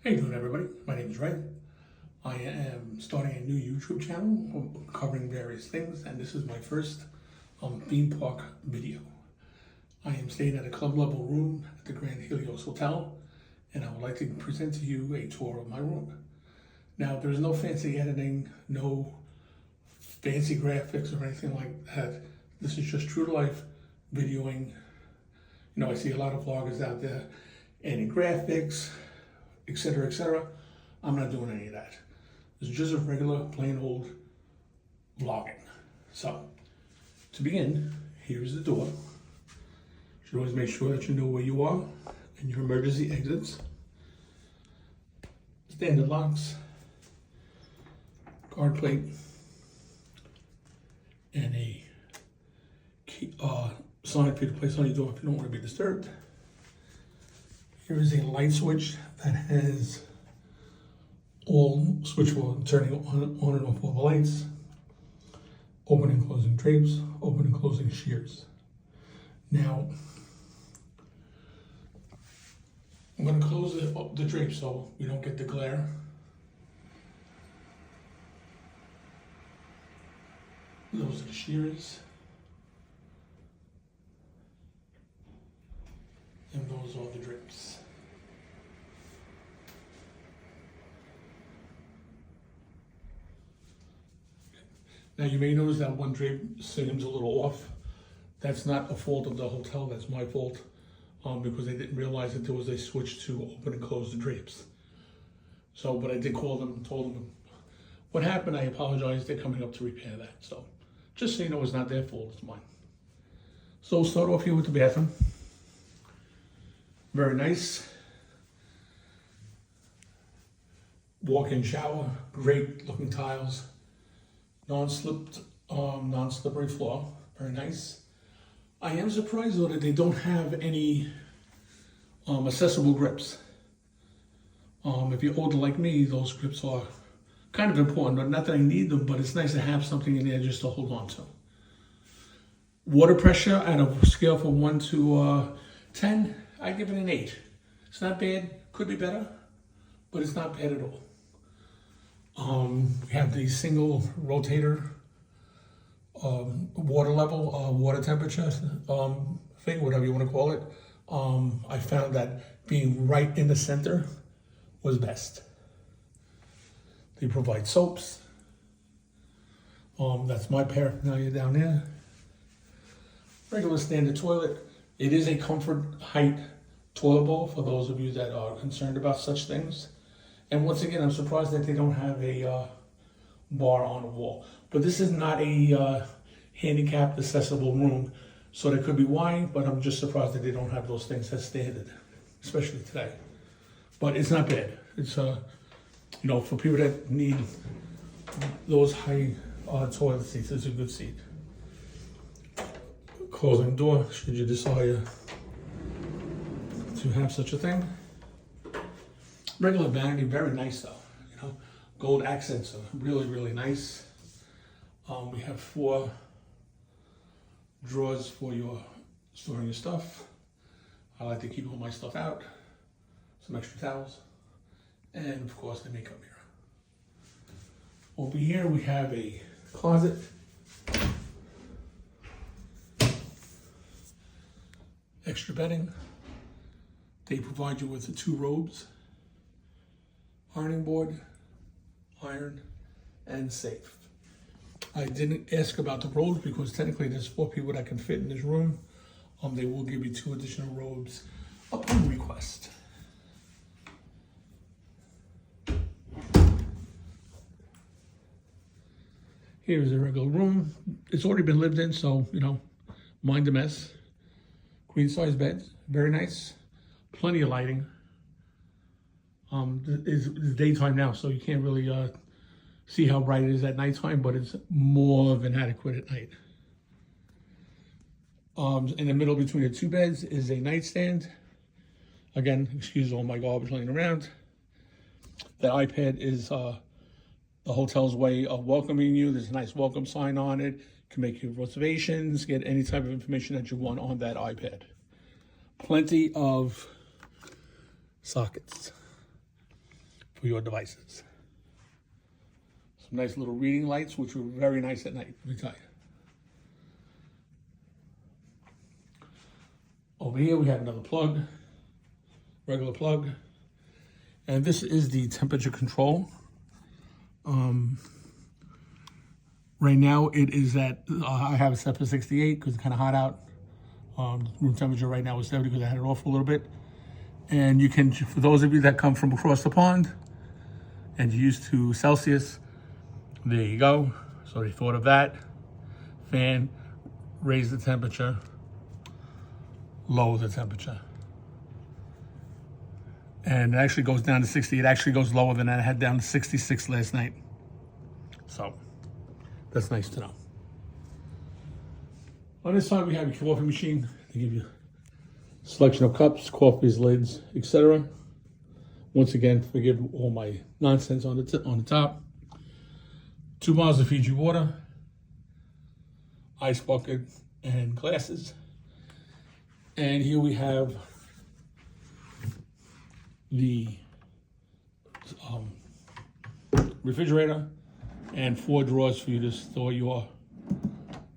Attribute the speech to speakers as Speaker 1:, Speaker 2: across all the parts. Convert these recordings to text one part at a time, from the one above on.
Speaker 1: How you doing, everybody? My name is Ray. I am starting a new YouTube channel covering various things, and this is my first theme park video. I am staying at a club level room at the Grand Helios Hotel, and I would like to present to you a tour of my room. Now, there's no fancy editing, no fancy graphics or anything like that. This is just true to life videoing. You know, I see a lot of vloggers out there adding graphics, etc., etc. I'm not doing any of that. This is just a regular, plain old vlogging. So, to begin, here's the door. You should always make sure that you know where you are and your emergency exits. Standard locks, guard plate, and a key, sign for you to place on your door if you don't want to be disturbed. Here is a light switch that has all switchable, turning on and off all the lights, open and closing drapes, open and closing shears. Now, I'm going to close the drapes so we don't get the glare. Those are the shears. And those are the drapes. Now you may notice that one drape seems a little off. That's not a fault of the hotel, that's my fault, because they didn't realize that there was a switch to open and close the drapes. So, but I did call them, told them what happened. I apologize, they're coming up to repair that. So, just so you know, it's not their fault, it's mine. So we'll start off here with the bathroom. Very nice. Walk-in shower, great looking tiles. Non-slippery floor, very nice. I am surprised though that they don't have any accessible grips. If you're older like me, those grips are kind of important, but not that I need them, but it's nice to have something in there just to hold on to. Water pressure at a scale from 1 to 10, I give it an 8. It's not bad, could be better, but it's not bad at all. We have the single rotator water level, water temperature thing, whatever you want to call it. I found that being right in the center was best. They provide soaps. That's my paraphernalia down there. Regular standard toilet. It is a comfort height toilet bowl for those of you that are concerned about such things. And once again, I'm surprised that they don't have a bar on the wall. But this is not a handicapped accessible room, so that could be why, but I'm just surprised that they don't have those things as standard, especially today. But it's not bad. It's, you know, for people that need those high toilet seats, it's a good seat. Closing door, should you desire to have such a thing. Regular vanity, very nice though. You know, gold accents are really, really nice. We have 4 drawers for your storing your stuff. I like to keep all my stuff out. Some extra towels, and of course the makeup mirror. Over here we have a closet. Extra bedding. They provide you with the 2 robes, ironing board, iron, and safe. I didn't ask about the robes because technically there's 4 people that can fit in this room. They will give you 2 additional robes upon request. Here's a regular room. It's already been lived in, so, you know, mind the mess. Queen size beds, very nice. Plenty of lighting. It's daytime now, so you can't really see how bright it is at nighttime, but it's more than adequate at night. In the middle between the 2 beds is a nightstand. Again, excuse all my garbage laying around. The iPad is the hotel's way of welcoming you. There's a nice welcome sign on it. You can make your reservations, get any type of information that you want on that iPad. Plenty of sockets. for your devices. Some nice little reading lights, which were very nice at night, let me tell you. Over here we have another plug, regular plug. And this is the temperature control. Right now it is at, I have it set for 68 because it's kind of hot out. Room temperature right now is 70 because I had it off for a little bit. And you can, for those of you that come from across the pond and you're used to Celsius, there you go. So they thought of that. Fan, raise the temperature, lower the temperature. And it actually goes down to 60. It actually goes lower than that. I had down to 66 last night. So that's nice to know. On this side, we have a coffee machine. They give you a selection of cups, coffees, lids, etc. Once again, forgive all my nonsense on the top. 2 bottles of Fiji water, ice bucket, and glasses. And here we have the refrigerator and 4 drawers for you to store your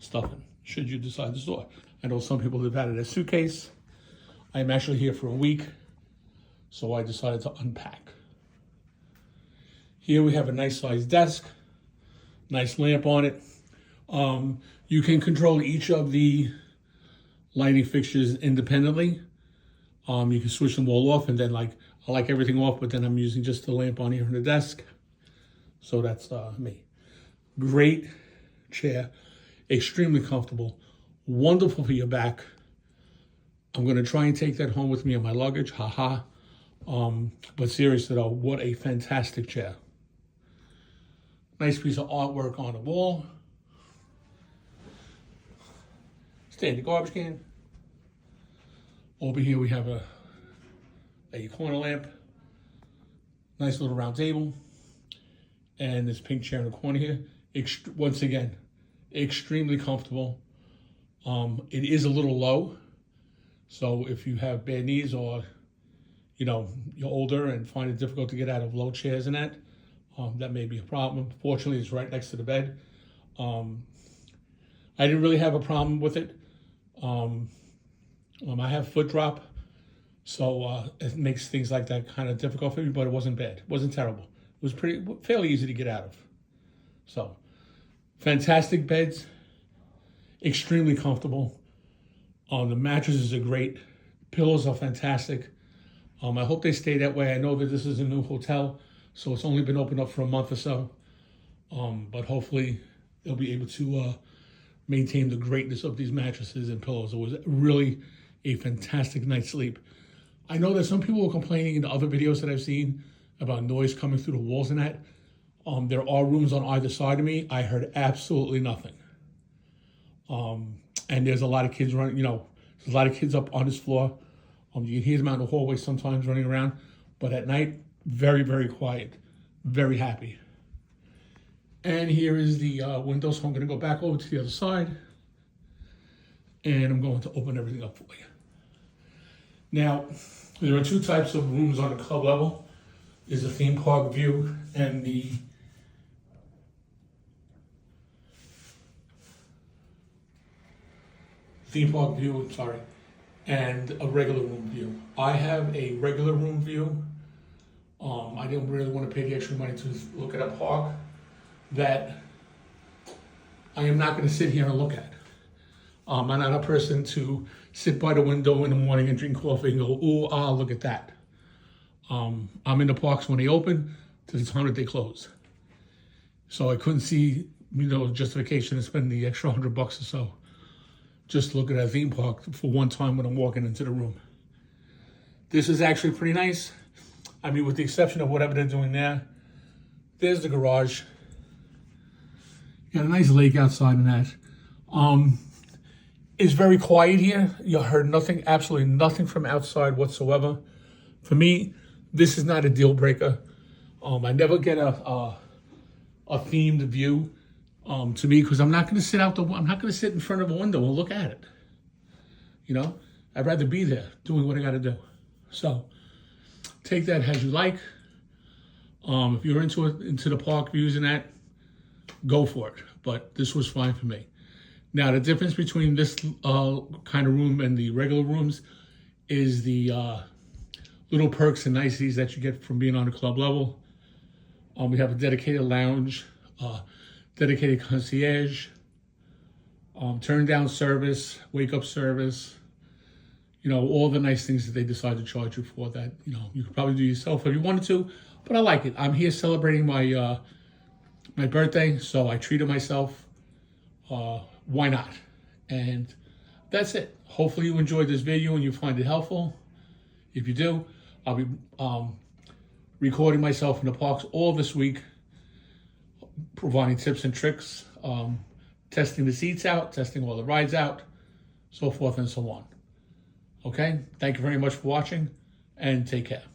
Speaker 1: stuff in, should you decide to store. I know some people have had it as a suitcase. I'm actually here for a week, so I decided to unpack. Here we have a nice sized desk, nice lamp on it. You can control each of the lighting fixtures independently. You can switch them all off, and then I like everything off, but then I'm using just the lamp on here on the desk. So that's me. Great chair, extremely comfortable, wonderful for your back. I'm gonna try and take that home with me on my luggage, haha. But seriously though, what a fantastic chair. Nice piece of artwork on the wall. Standard garbage can. Over here we have a corner lamp. Nice little round table. And this pink chair in the corner here. Once again, extremely comfortable. It is a little low. So if you have bad knees or, you're older and find it difficult to get out of low chairs and that may be a problem. Fortunately, it's right next to the bed. I didn't really have a problem with it. I have foot drop, so it makes things like that kind of difficult for me, but it wasn't bad. It wasn't terrible. It was fairly easy to get out of. So, fantastic beds, extremely comfortable. The mattresses are great. Pillows are fantastic. I hope they stay that way. I know that this is a new hotel, so it's only been opened up for a month or so. But hopefully they'll be able to maintain the greatness of these mattresses and pillows. It was really a fantastic night's sleep. I know that some people were complaining in the other videos that I've seen about noise coming through the walls and that. There are rooms on either side of me. I heard absolutely nothing. And there's a lot of kids running, there's a lot of kids up on this floor. You can hear them out in the hallway sometimes running around. But at night, very, very quiet. Very happy. And here is the window, so I'm going to go back over to the other side. And I'm going to open everything up for you. Now, there are 2 types of rooms on the club level. There's a theme park view and the and a regular room view. I have a regular room view. I didn't really want to pay the extra money to look at a park that I am not going to sit here and look at. I'm not a person to sit by the window in the morning and drink coffee and go, ooh, ah, look at that. I'm in the parks when they open to the time that they close. So I couldn't see, justification to spend the extra $100 or so just to look at a theme park for one time when I'm walking into the room. This is actually pretty nice. I mean, with the exception of whatever they're doing there. There's the garage. Got a nice lake outside in that. It's very quiet here. You heard nothing, absolutely nothing from outside whatsoever. For me, this is not a deal breaker. I never get a themed view to me because I'm not going to sit I'm not going to sit in front of a window and look at it. I'd rather be there doing what I got to do. So take that as you like. If you're into the park views and that, go for it. But this was fine for me. Now, the difference between this kind of room and the regular rooms is the little perks and niceties that you get from being on the club level. We have a dedicated lounge, dedicated concierge, turn down service, wake up service, all the nice things that they decide to charge you for that, you could probably do yourself if you wanted to, but I like it. I'm here celebrating my my birthday, so I treated myself. Why not? And that's it. Hopefully you enjoyed this video and you find it helpful. If you do, I'll be recording myself in the parks all this week, providing tips and tricks, testing the seats out, testing all the rides out, so forth and so on. Okay? Thank you very much for watching, and take care.